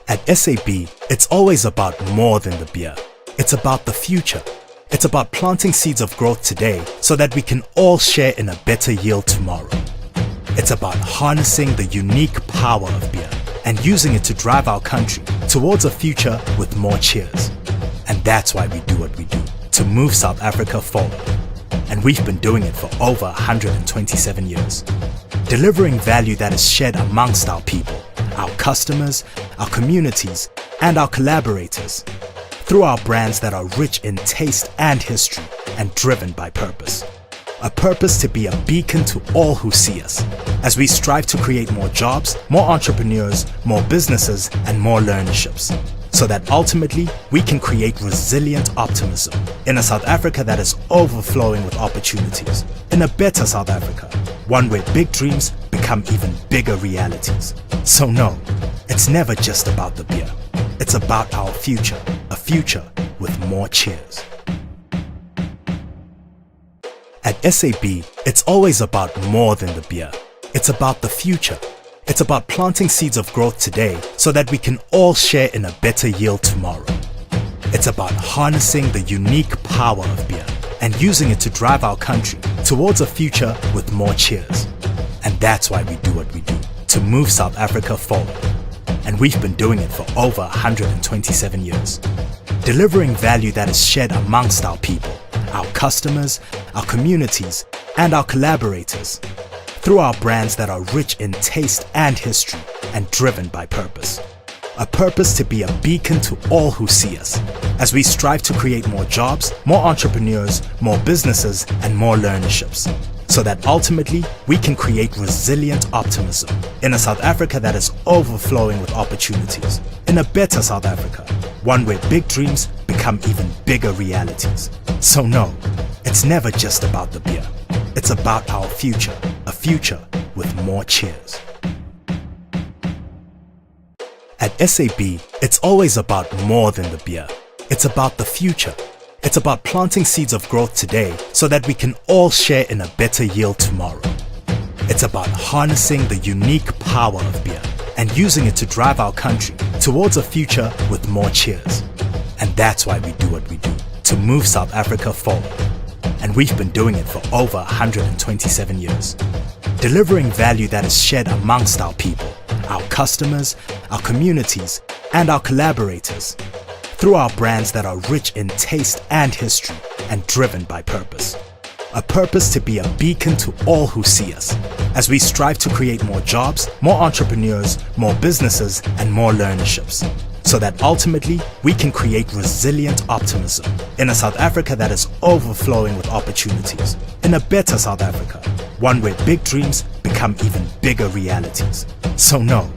S9: At SAB, it's always about more than the beer. It's about the future. It's about planting seeds of growth today so that we can all share in a better yield tomorrow. It's about harnessing the unique power of beer and using it to drive our country towards a future with more cheers. And that's why we do what we do, to move South Africa forward. And we've been doing it for over 127 years, delivering value that is shared amongst our people, our customers, our communities, and our collaborators, through our brands that are rich in taste and history and driven by purpose. A purpose to be a beacon to all who see us, as we strive to create more jobs, more entrepreneurs, more businesses, and more learnerships, so that ultimately we can create resilient optimism in a South Africa that is overflowing with opportunities, in a better South Africa, one where big dreams become even bigger realities. So no, it's never just about the beer. It's about our future, a future with more cheers. At SAB, it's always about more than the beer. It's about the future. It's about planting seeds of growth today so that we can all share in a better yield tomorrow. It's about harnessing the unique power of beer and using it to drive our country towards a future with more cheers. And that's why we do what we do, to move South Africa forward. And we've been doing it for over 127 years, delivering value that is shared amongst our people, our customers, our communities, and our collaborators, through our brands that are rich in taste and history and driven by purpose. A purpose to be a beacon to all who see us, as we strive to create more jobs, more entrepreneurs, more businesses, and more learnerships, so that ultimately we can create resilient optimism in a South Africa that is overflowing with opportunities, in a better South Africa, one where big dreams become even bigger realities. So no, it's never just about the beer. It's about our future, a future with more cheers. At SAB, it's always about more than the beer. It's about the future. It's about planting seeds of growth today so that we can all share in a better yield tomorrow. It's about harnessing the unique power of beer and using it to drive our country towards a future with more cheers. And that's why we do what we do, to move South Africa forward. And we've been doing it for over 127 years, delivering value that is shared amongst our people, our customers, our communities, and our collaborators, through our brands that are rich in taste and history and driven by purpose. A purpose to be a beacon to all who see us, as we strive to create more jobs, more entrepreneurs, more businesses, and more learnerships, so that ultimately we can create resilient optimism in a South Africa that is overflowing with opportunities, in a better South Africa, one where big dreams become even bigger realities. So no,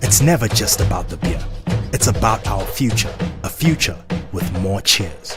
S9: it's never just about the beer. It's about our future, a future with more cheers.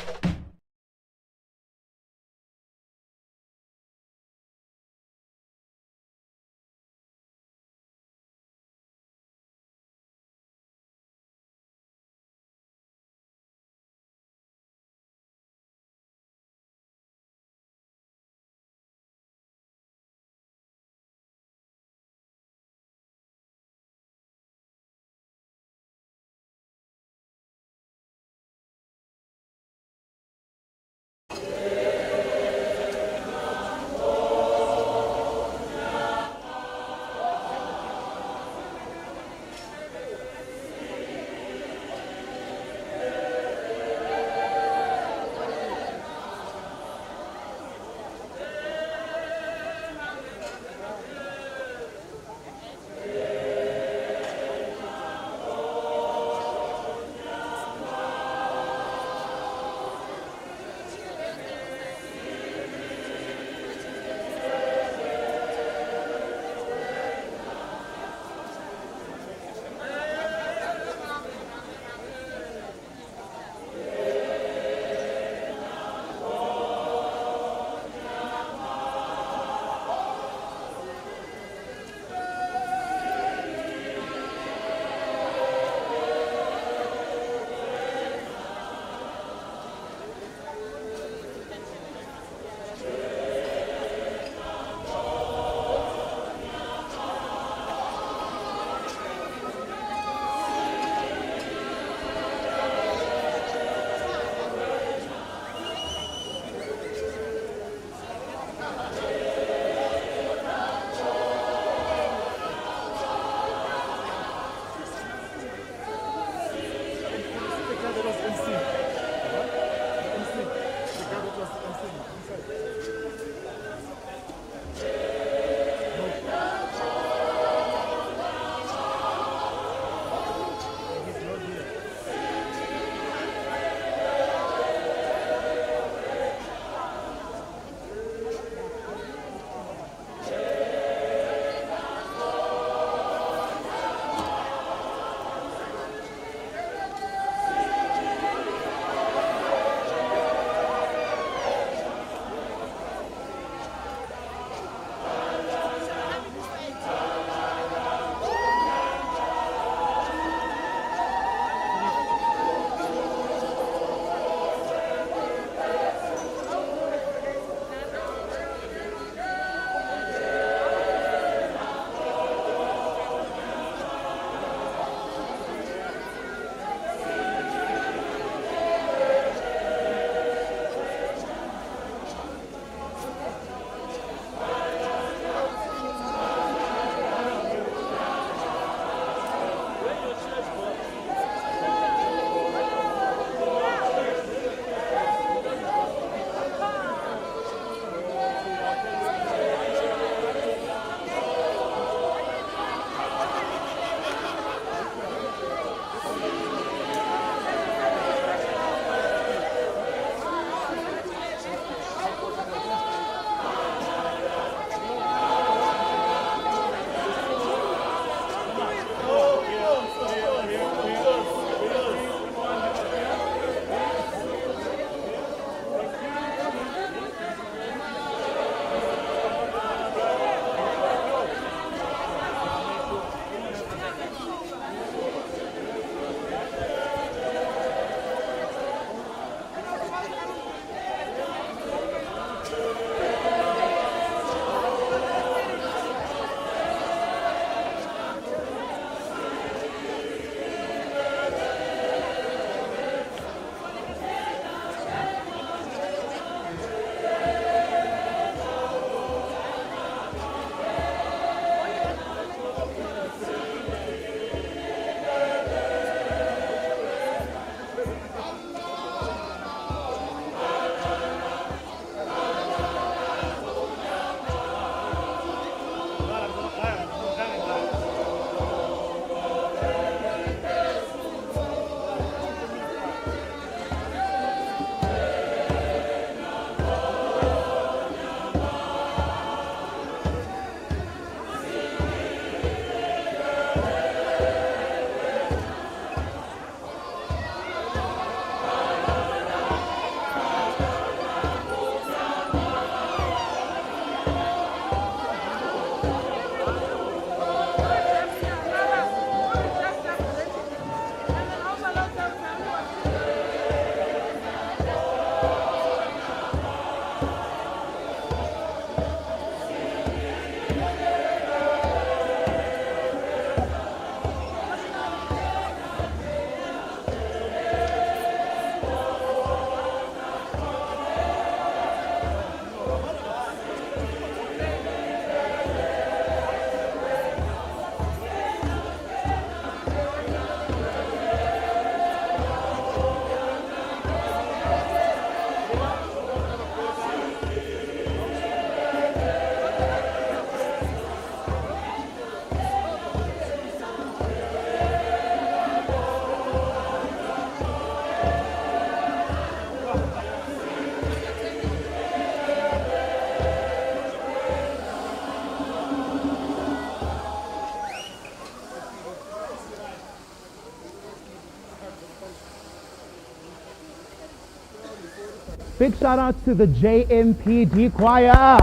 S2: Big shout out to the JMPD choir.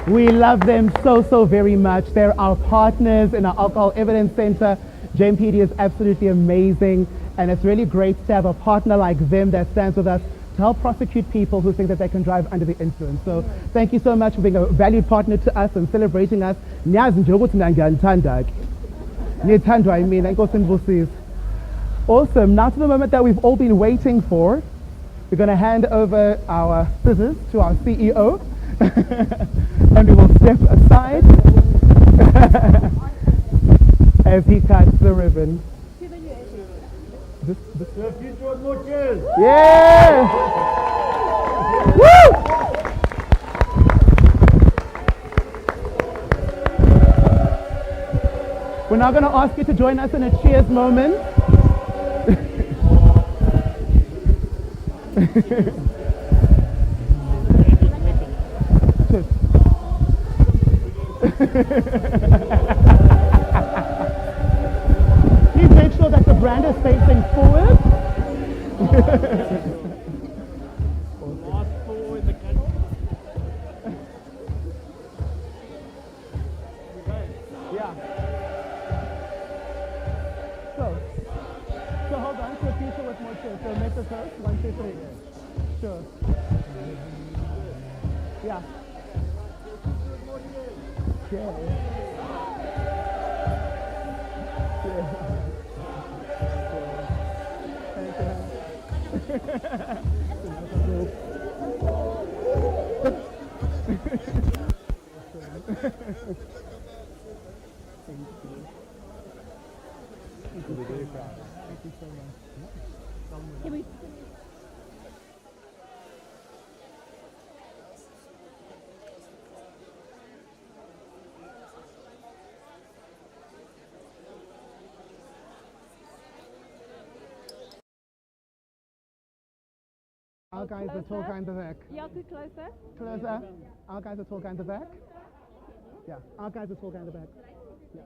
S2: We love them so, so very much. They're our partners in our Alcohol Evidence Center. JMPD is absolutely amazing, and it's really great to have a partner like them that stands with us to help prosecute people who think that they can drive under the influence. So thank you so much for being a valued partner to us and celebrating us. Awesome. Now to the moment that we've all been waiting for. We're going to hand over our scissors to our CEO. And we will step aside as he cuts the ribbon. Yeah! Woo! We're now going to ask you to join us in a cheers moment. Cheers. Please make sure that the brand is facing forward. Yeah. So hold on. So future with more cheers. So make the toast. 1, 2, 3. Sure. Yeah. Our guys are talking in the back.
S16: Yeah, good closer.
S2: Closer. Our guys are talking in the back. Yeah, our guys are talking in the back. Yeah.